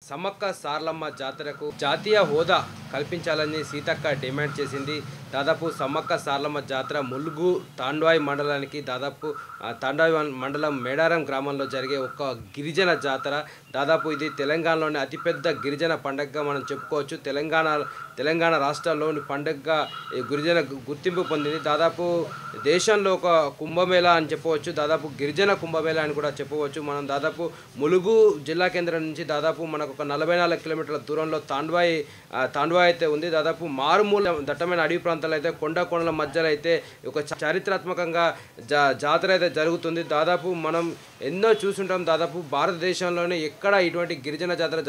సమ్మక్క సారలమ్మ జాతరకు జాతీయ హోదా కల్పించాలని సీతక్క డిమాండ్ చేసింది. దాదాపు సమ్మక్క సారలమ్మ జాతర ములుగు తాండ్వాయి మండలానికి దాదాపు తాండ్వాయి మండలం మేడారం గ్రామంలో జరిగే ఒక గిరిజన జాతర. దాదాపు ఇది తెలంగాణలోని అతిపెద్ద గిరిజన పండుగగా మనం చెప్పుకోవచ్చు. తెలంగాణ రాష్ట్రంలోని పండుగగా ఈ గిరిజన గుర్తింపు పొందింది. దాదాపు దేశంలో ఒక కుంభమేళా అని చెప్పవచ్చు. దాదాపు గిరిజన కుంభమేళా అని కూడా చెప్పవచ్చు. మనం దాదాపు ములుగు జిల్లా కేంద్రం నుంచి దాదాపు మనకు ఒక 44 కిలోమీటర్ల దూరంలో తాండ్వాయి అయితే ఉంది. దాదాపు మారుమూల దట్టమైన అడవి ప్రాంతాలు అయితే కొండల మధ్యలో అయితే ఒక చారిత్రాత్మకంగా జాతర అయితే జరుగుతుంది. దాదాపు మనం ఎన్నో చూసుంటాం. దాదాపు భారతదేశంలోనే ఎక్కడ ఇటువంటి గిరిజన జాతర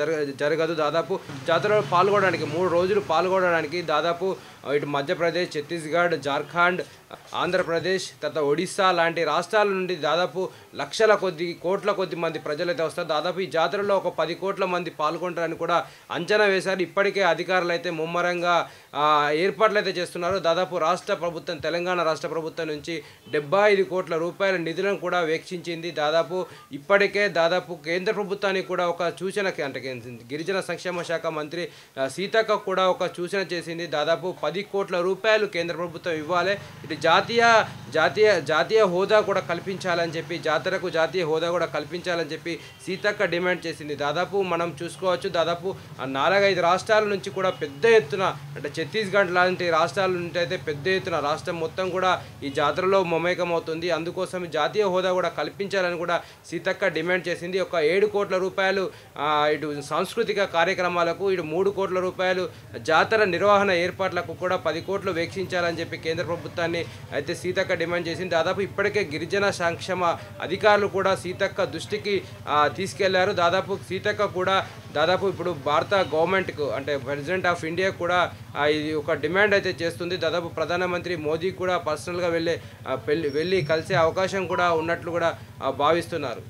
జరగదు. దాదాపు జాతరలో పాల్గొనడానికి 3 రోజులు పాల్గొనడానికి దాదాపు ఇటు మధ్యప్రదేశ్, ఛత్తీస్గఢ్, జార్ఖండ్, ఆంధ్రప్రదేశ్, తర్వాత ఒడిస్సా లాంటి రాష్ట్రాల నుండి దాదాపు లక్షల కొద్ది కోట్ల కొద్ది మంది ప్రజలైతే వస్తారు. దాదాపు ఈ జాతరలో ఒక 10 కోట్ల మంది పాల్గొంటారని కూడా అంచనా వేశారు. ఇప్పటికే అధికారులు అయితే ముమ్మరంగా ఏర్పాట్లు అయితే చేస్తున్నారు. దాదాపు రాష్ట్ర ప్రభుత్వం, తెలంగాణ రాష్ట్ర ప్రభుత్వం నుంచి 75 కోట్ల రూపాయల నిధులను కూడా వెచ్చించింది. ఇప్పటికే కేంద్ర ప్రభుత్వానికి కూడా ఒక సూచన, అంటే గిరిజన సంక్షేమ శాఖ మంత్రి సీతక్క కూడా ఒక సూచన చేసింది. దాదాపు 10 కోట్ల రూపాయలు కేంద్ర ప్రభుత్వం ఇవ్వాలి, ఇటు జాతీయ హోదా కూడా కల్పించాలని చెప్పి, జాతరకు జాతీయ హోదా కూడా కల్పించాలని చెప్పి సీతక్క డిమాండ్ చేసింది. దాదాపు మనం చూసుకోవచ్చు. దాదాపు 4-5 రాష్ట్రాల నుంచి కూడా పెద్ద ఎత్తున, అంటే ఛత్తీస్గఢ్ లాంటి రాష్ట్రాల నుంచి అయితే పెద్ద ఎత్తున రాష్ట్రం మొత్తం కూడా ఈ జాతరలో మమేకం అవుతుంది. అందుకోసం జాతీయ హోదా కూడా కల్పించాలని కూడా సీతక్క డిమాండ్ చేసింది. ఒక 7 కోట్ల రూపాయలు ఇటు సాంస్కృతిక కార్యక్రమాలకు, ఇటు 3 కోట్ల రూపాయలు జాతర నిర్వహణ ఏర్పాట్లకు కూడా 10 కోట్లు వెచ్చించాలని చెప్పి కేంద్ర ప్రభుత్వాన్ని అయితే సీతక్క డిమాండ్ చేసింది. దాదాపు ఇప్పటికే గిరిజన సంక్షేమ అధికారులు కూడా సీతక్క దృష్టికి తీసుకెళ్లారు. దాదాపు సీతక్క కూడా ఇప్పుడు భారత గవర్నమెంట్కు, అంటే ప్రెసిడెంట్ ఆఫ్ ఇండియా కూడా ఇది ఒక డిమాండ్ అయితే చేస్తుంది. దాదాపు ప్రధానమంత్రి మోదీ కూడా పర్సనల్గా వెళ్ళి కలిసే అవకాశం కూడా ఉన్నట్లు కూడా భావిస్తున్నారు.